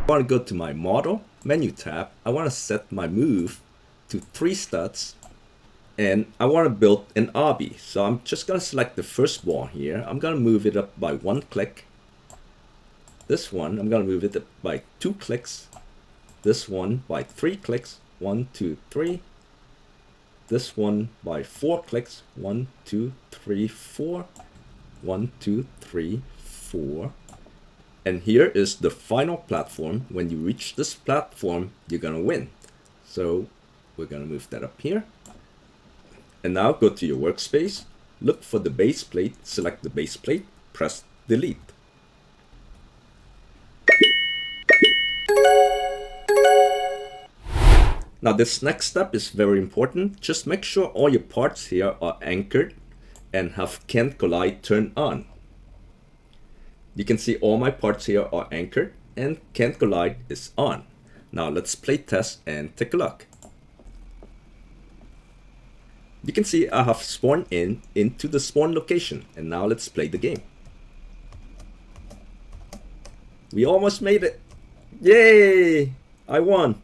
I want to go to my model menu tab. I want to set my move to 3 studs, and I want to build an obby. So I'm just going to select the first wall here. I'm going to move it up by 1 click. This one, I'm going to move it up by 2 clicks. This one by 3 clicks. 1, 2, 3. This one by 4 clicks. 1, 2, 3, 4. 1, 2, 3, 4. And here is the final platform. When you reach this platform, you're gonna win. So we're gonna move that up here. And now go to your workspace, look for the base plate, select the base plate, press delete. Now this next step is very important. Just make sure all your parts here are anchored and have can't collide turned on. You can see all my parts here are anchored and can't collide is on. Now let's play test and take a look. You can see I have spawned into the spawn location, and now let's play the game. We almost made it. Yay! I won.